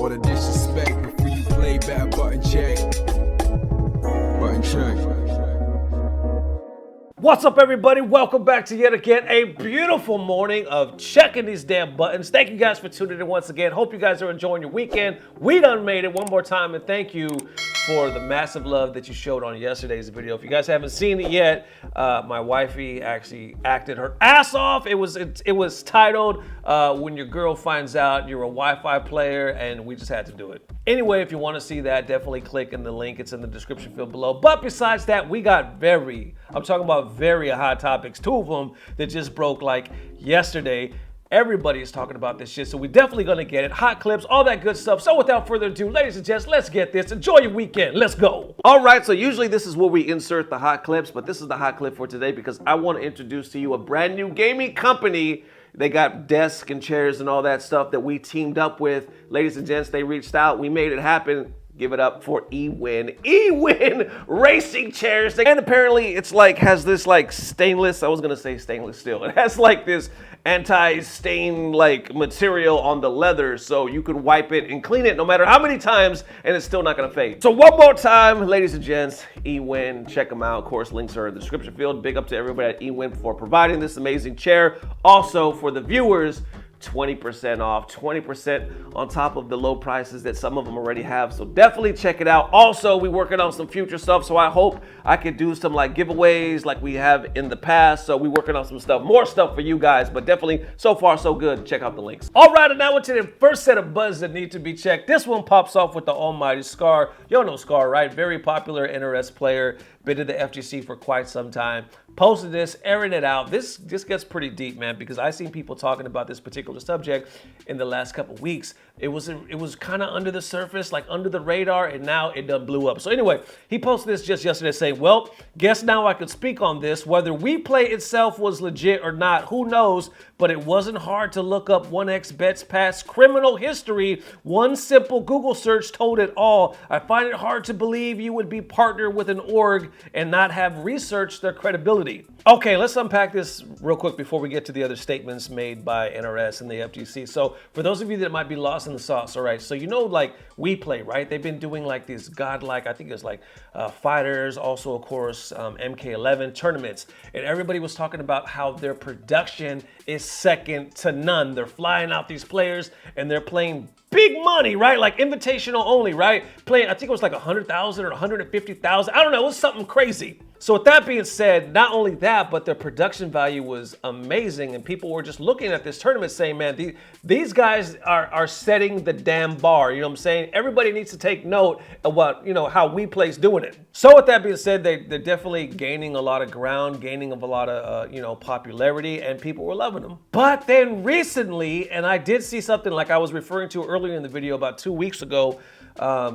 All the disrespect before you play back, button check. Button check. What's up, everybody? Welcome back to yet again a beautiful morning of checking these damn buttons. Thank you guys for tuning in once again. Hope you guys are enjoying your weekend. We done made it one more time, and thank you for the massive love that you showed on yesterday's video. If you guys haven't seen it yet, my wifey actually acted her ass off. It was titled When Your Girl Finds Out You're a Wi-Fi Player, and we just had to do it. Anyway, if you want to see that, definitely click in the link. It's in the description field below. But besides that, we got I'm talking about very hot topics, two of them that just broke like yesterday. Everybody is talking about this shit, so we're definitely gonna get it. Hot clips, all that good stuff. So without further ado, ladies and gents, let's get this. Enjoy your weekend. Let's go. All right, so usually this is where we insert the hot clips, but this is the hot clip for today because I want to introduce to you a brand new gaming company. They got desks and chairs and all that stuff that we teamed up with. Ladies and gents, they reached out. We made it happen. Give it up for eWin. eWin racing chairs. And apparently it's like, has this like stainless, I was gonna say stainless steel. It has like this anti-stain like material on the leather so you can wipe it and clean it no matter how many times and it's still not gonna fade. So one more time, ladies and gents, eWin, check them out. Of course, links are in the description field. Big up to everybody at eWin for providing this amazing chair. Also for the viewers, 20% off, 20% on top of the low prices that some of them already have. So definitely check it out. Also, we're working on some future stuff. So I hope I could do some like giveaways like we have in the past. So we're working on some stuff, more stuff for you guys, but definitely so far so good. Check out the links. All right, and now into the first set of buttons that need to be checked. This one pops off with the almighty Scar. Y'all know Scar, right? Very popular NRS player. Been in the FGC for quite some time. Posted this, airing it out. This gets pretty deep, man, because I've seen people talking about this particular subject in the last couple weeks. It was kind of under the surface, like under the radar, and now it done blew up. So anyway, he posted this just yesterday saying, well, guess now I could speak on this. Whether WePlay itself was legit or not, who knows? But it wasn't hard to look up 1xBet's past criminal history. One simple Google search told it all. I find it hard to believe you would be partnered with an org and not have researched their credibility. Okay, let's unpack this real quick before we get to the other statements made by NRS and the FGC. So for those of you that might be lost in the sauce, all right, so you know like WePlay, right? They've been doing like these godlike, I think it's like fighters, also of course MK11 tournaments. And everybody was talking about how their production is second to none. They're flying out these players and they're playing big money, right? Like invitational only, right? Playing, I think it was like 100,000 or 150,000. I don't know, it was something crazy. So with that being said, not only that, but their production value was amazing. And people were just looking at this tournament saying, man, these guys are setting the damn bar. You know what I'm saying? Everybody needs to take note of what, how WePlay's doing it. So with that being said, they're definitely gaining a lot of ground, gaining of a lot of, popularity, and people were loving them. But then recently, and I did see something like I was referring to earlier in the video about 2 weeks ago,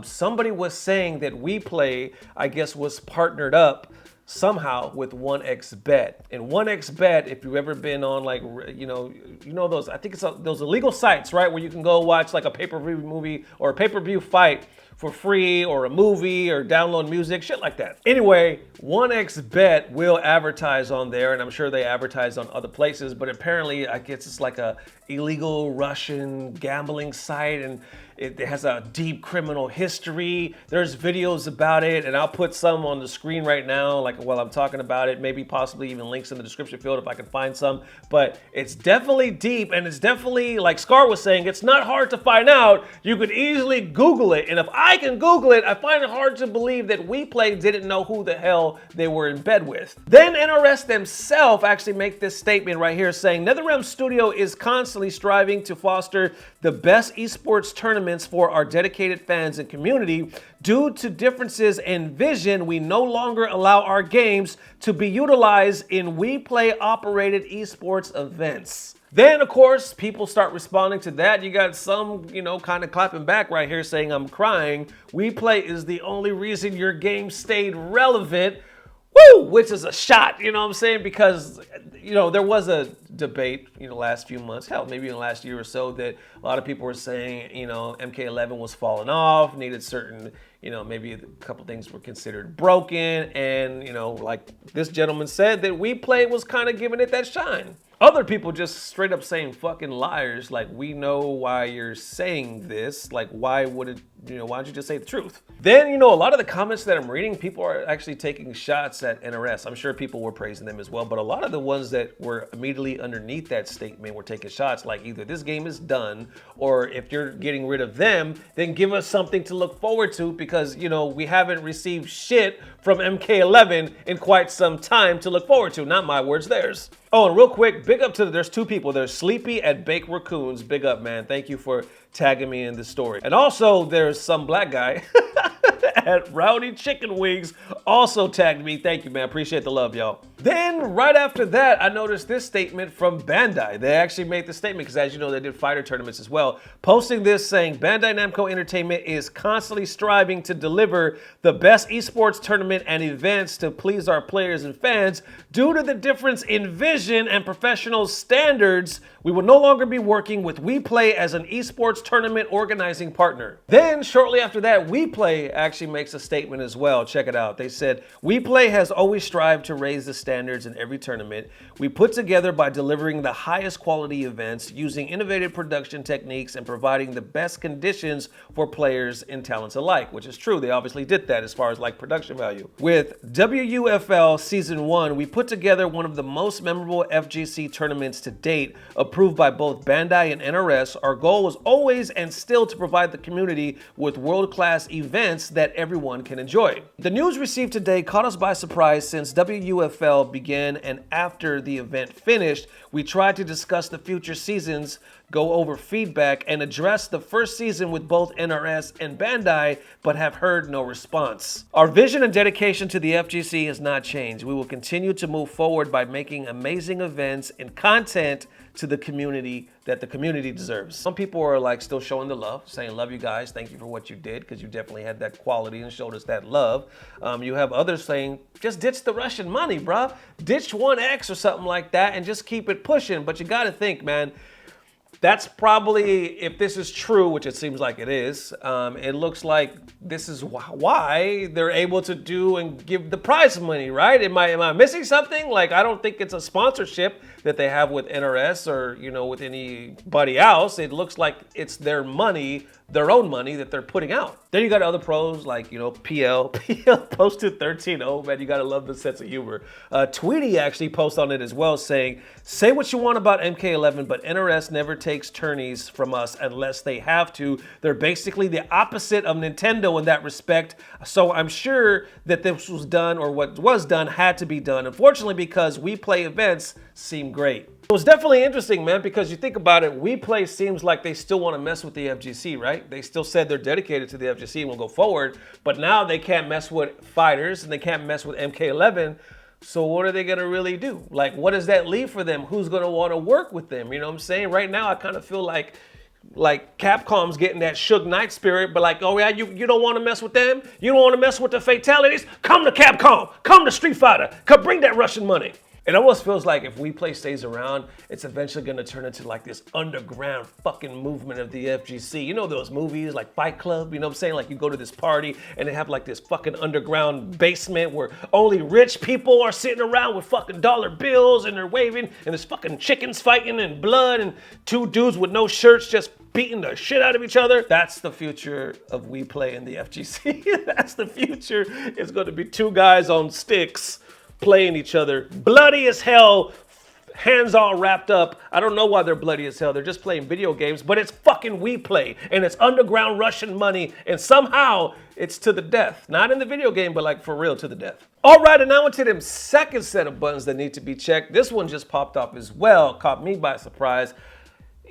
somebody was saying that WePlay, I guess, was partnered up somehow with 1xBet. And 1xBet, if you've ever been on like, those, I think it's those illegal sites, right? Where you can go watch like a pay-per-view movie or a pay-per-view fight for free, or a movie, or download music, shit like that. Anyway, 1xBet will advertise on there, and I'm sure they advertise on other places, but apparently I guess it's like a illegal Russian gambling site, and it has a deep criminal history. There's videos about it, and I'll put some on the screen right now, like while I'm talking about it, maybe possibly even links in the description field if I can find some. But it's definitely deep, and it's definitely, like Scar was saying, it's not hard to find out. You could easily Google it, and if I can Google it, I find it hard to believe that WePlay didn't know who the hell they were in bed with. Then NRS themselves actually make this statement right here saying, NetherRealm Studio is constantly striving to foster the best esports tournaments for our dedicated fans and community. Due to differences in vision, we no longer allow our games to be utilized in WePlay operated esports events. Then, of course, people start responding to that. You got some, kind of clapping back right here saying, I'm crying. WePlay is the only reason your game stayed relevant. Woo! Which is a shot, you know what I'm saying? Because, there was a debate, last few months, hell, maybe in the last year or so, that a lot of people were saying, MK11 was falling off, needed certain, maybe a couple things were considered broken. And, like this gentleman said, that WePlay was kind of giving it that shine. Other people just straight up saying fucking liars. Like, we know why you're saying this. Like, why would it, why don't you just say the truth? Then, a lot of the comments that I'm reading, people are actually taking shots at NRS. I'm sure people were praising them as well, but a lot of the ones that were immediately underneath that statement were taking shots like either this game is done, or if you're getting rid of them, then give us something to look forward to, because, we haven't received shit from MK11 in quite some time to look forward to. Not my words, theirs. Oh, and real quick, big up to, there's two people. There's Sleepy at Baked Raccoons. Big up, man. Thank you for tagging me in the story. And also, there's some black guy at Rowdy Chicken Wings also tagged me. Thank you, man. Appreciate the love, y'all. Then, right after that, I noticed this statement from Bandai. They actually made the statement because, as you know, they did fighter tournaments as well. Posting this saying, Bandai Namco Entertainment is constantly striving to deliver the best esports tournament and events to please our players and fans. Due to the difference in vision and professional standards, we will no longer be working with WePlay as an esports tournament organizing partner. Then, shortly after that, WePlay actually makes a statement as well. Check it out. They said, WePlay has always strived to raise the standards in every tournament we put together by delivering the highest quality events, using innovative production techniques, and providing the best conditions for players and talents alike, which is true. They obviously did that as far as like production value. With WUFL Season 1, we put together one of the most memorable FGC tournaments to date, approved by both Bandai and NRS. Our goal was always and still to provide the community with world-class events that everyone can enjoy. The news received today caught us by surprise since WUFL began, and after the event finished, we tried to discuss the future seasons, go over feedback, and address the first season with both NRS and Bandai, but have heard no response. Our vision and dedication to the FGC has not changed. We will continue to move forward by making amazing events and content to the community that the community deserves. Some people are like still showing the love, saying, love you guys, thank you for what you did, because you definitely had that quality and showed us that love. You have others saying, just ditch the Russian money, bruh. Ditch 1X or something like that and just keep it pushing. But you gotta think, man, that's probably, if this is true, which it seems like it is, it looks like this is why they're able to do and give the prize money, right? Am I missing something? Like, I don't think it's a sponsorship that they have with NRS or, with anybody else. It looks like it's their money, their own money that they're putting out. Then you got other pros like, PL posted 13-0, man, you gotta love the sense of humor. Tweety actually posted on it as well saying, say what you want about MK11, but NRS never takes tourneys from us unless they have to. They're basically the opposite of Nintendo in that respect. So I'm sure that this was done, or what was done had to be done. Unfortunately, because WePlay events seem great. It was definitely interesting, man, because you think about it, WePlay seems like they still want to mess with the FGC, right? They still said they're dedicated to the FGC and will go forward, but now they can't mess with fighters and they can't mess with MK11. So what are they going to really do? Like, what does that leave for them? Who's going to want to work with them? You know what I'm saying? Right now, I kind of feel like Capcom's getting that Suge Knight spirit, but like, oh yeah, you don't want to mess with them? You don't want to mess with the fatalities? Come to Capcom. Come to Street Fighter. Come bring that Russian money. It almost feels like if WePlay stays around, it's eventually going to turn into like this underground fucking movement of the FGC. You know those movies like Fight Club? You know what I'm saying? Like you go to this party and they have like this fucking underground basement where only rich people are sitting around with fucking dollar bills and they're waving and there's fucking chickens fighting and blood and two dudes with no shirts just beating the shit out of each other. That's the future of WePlay and the FGC. That's the future. It's going to be two guys on sticks playing each other, bloody as hell, hands all wrapped up. I don't know why they're bloody as hell. They're just playing video games, but it's fucking WePlay, and it's underground Russian money, and somehow it's to the death. Not in the video game, but like for real, to the death. All right, and now into them second set of buttons that need to be checked. This one just popped off as well, caught me by surprise.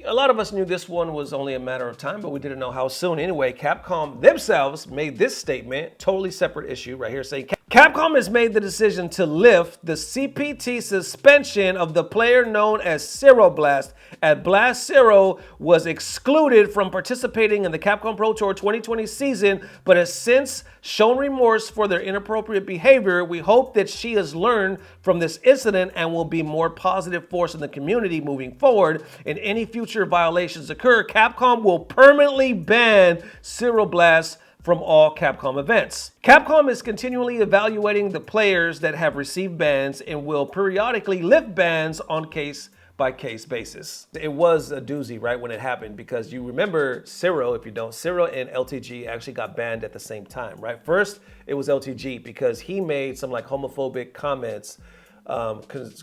A lot of us knew this one was only a matter of time, but we didn't know how soon. Anyway, Capcom themselves made this statement, totally separate issue right here, saying, Capcom has made the decision to lift the CPT suspension of the player known as Zero Blast, as Blast Zero was excluded from participating in the Capcom Pro Tour 2020 season, but has since shown remorse for their inappropriate behavior. We hope that she has learned from this incident and will be more positive force in the community moving forward. In any future violations occur, Capcom will permanently ban Zero Blast from all Capcom events. Capcom is continually evaluating the players that have received bans and will periodically lift bans on case case-by-case basis. It was a doozy, right, when it happened, because you remember Cyril, if you don't, Cyril and LTG actually got banned at the same time, right? First, it was LTG because he made some like homophobic comments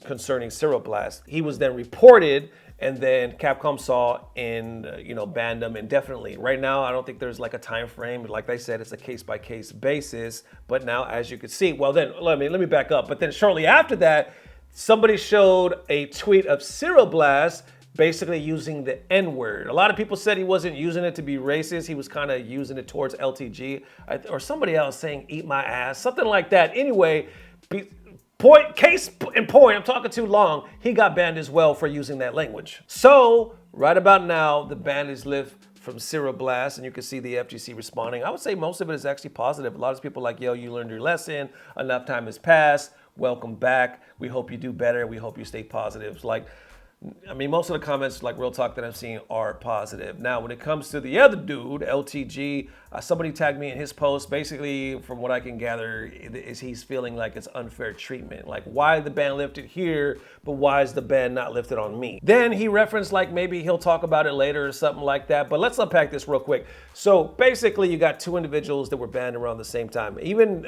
concerning Cyril Blast. He was then reported, and then Capcom saw and banned him indefinitely. Right now, I don't think there's like a time frame. Like I said, it's a case-by-case basis. But now, as you can see, well then let me back up. But then shortly after that, somebody showed a tweet of Cyril Blast basically using the N-word. A lot of people said he wasn't using it to be racist. He was kind of using it towards LTG or somebody else saying "eat my ass," something like that. Anyway. Case in point, I'm talking too long, he got banned as well for using that language. So, right about now, the ban is lifted from Cyril Blast, and you can see the FGC responding. I would say most of it is actually positive. A lot of people are like, yo, you learned your lesson, enough time has passed, welcome back, we hope you do better, we hope you stay positive. Most of the comments, like real talk, that I'm seeing are positive. Now, when it comes to the other dude, LTG, somebody tagged me in his post. Basically, from what I can gather, is he's feeling like it's unfair treatment. Like, why the ban lifted here, but why is the ban not lifted on me? Then he referenced like maybe he'll talk about it later or something like that. But let's unpack this real quick. So basically, you got two individuals that were banned around the same time. Even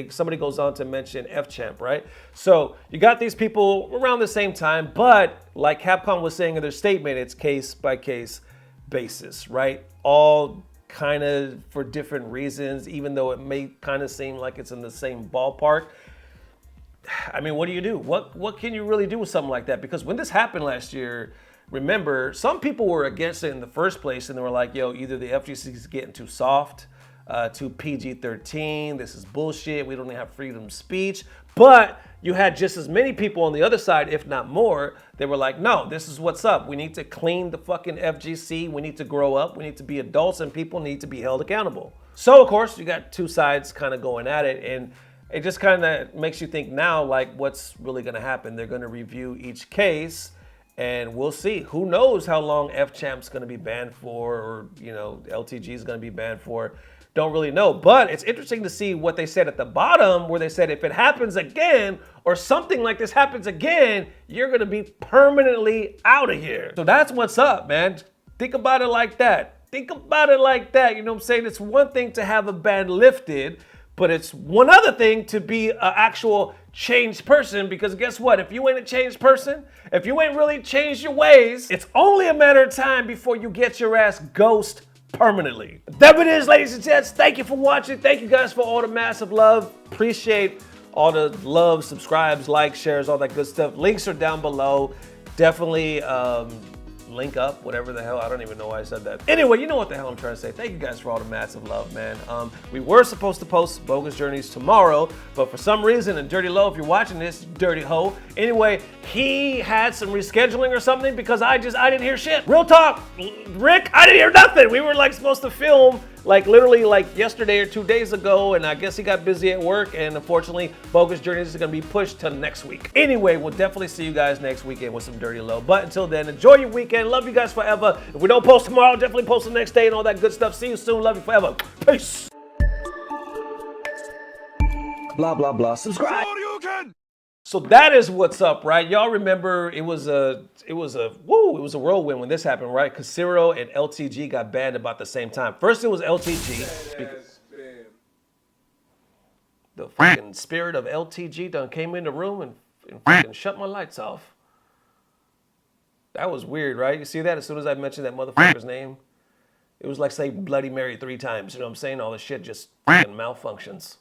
somebody goes on to mention F-Champ, right? So you got these people around the same time, but like Capcom was saying in their statement, it's case-by-case basis, right? All kind of for different reasons, even though it may kind of seem like it's in the same ballpark. I mean, what do you do? What can you really do with something like that? Because when this happened last year, remember, some people were against it in the first place, and they were like, yo, either the FGC is getting too soft, too PG-13, this is bullshit, we don't even have freedom of speech. But you had just as many people on the other side, if not more, they were like, no, this is what's up. We need to clean the fucking FGC. We need to grow up. We need to be adults, and people need to be held accountable. So, of course, you got two sides kind of going at it, and it just kind of makes you think now, like, what's really going to happen? They're going to review each case, and we'll see. Who knows how long F-Champ's going to be banned for, or, LTG is going to be banned for. Don't really know, but it's interesting to see what they said at the bottom, where they said if it happens again or something like this happens again, you're gonna be permanently out of here. So that's what's up, man. Think about it like that. Think about it like that. You know what I'm saying? It's one thing to have a ban lifted, but it's one other thing to be an actual changed person, because guess what? If you ain't a changed person, if you ain't really changed your ways, it's only a matter of time before you get your ass ghosted permanently. There it is, ladies and gents. Thank you for watching. Thank you guys for all the massive love. Appreciate all the love, subscribes, likes, shares, all that good stuff. Links are down below. Definitely link up, whatever the hell. I don't even know why I said that. Anyway, you know what the hell I'm trying to say. Thank you guys for all the massive love, man. We were supposed to post Bogus Journeys tomorrow, but for some reason, and Dirty Low, if you're watching this, dirty hoe. Anyway, he had some rescheduling or something, because I didn't hear shit. Real talk, Rick, I didn't hear nothing. We were like supposed to film like literally like yesterday or 2 days ago, and I guess he got busy at work, and unfortunately, Bogus Journeys is gonna be pushed to next week. Anyway, we'll definitely see you guys next weekend with some Dirty Low. But until then, enjoy your weekend. Love you guys forever. If we don't post tomorrow, definitely post the next day and all that good stuff. See you soon. Love you forever. Peace. Blah, blah, blah. Subscribe. So that is what's up, right? Y'all remember it was a whirlwind when this happened, right? Because Cyril and LTG got banned about the same time. First it was LTG. The fucking spirit of LTG done came in the room and fucking shut my lights off. That was weird, right? You see that? As soon as I mentioned that motherfucker's name, it was like say Bloody Mary 3 times. You know what I'm saying? All the shit just fucking malfunctions.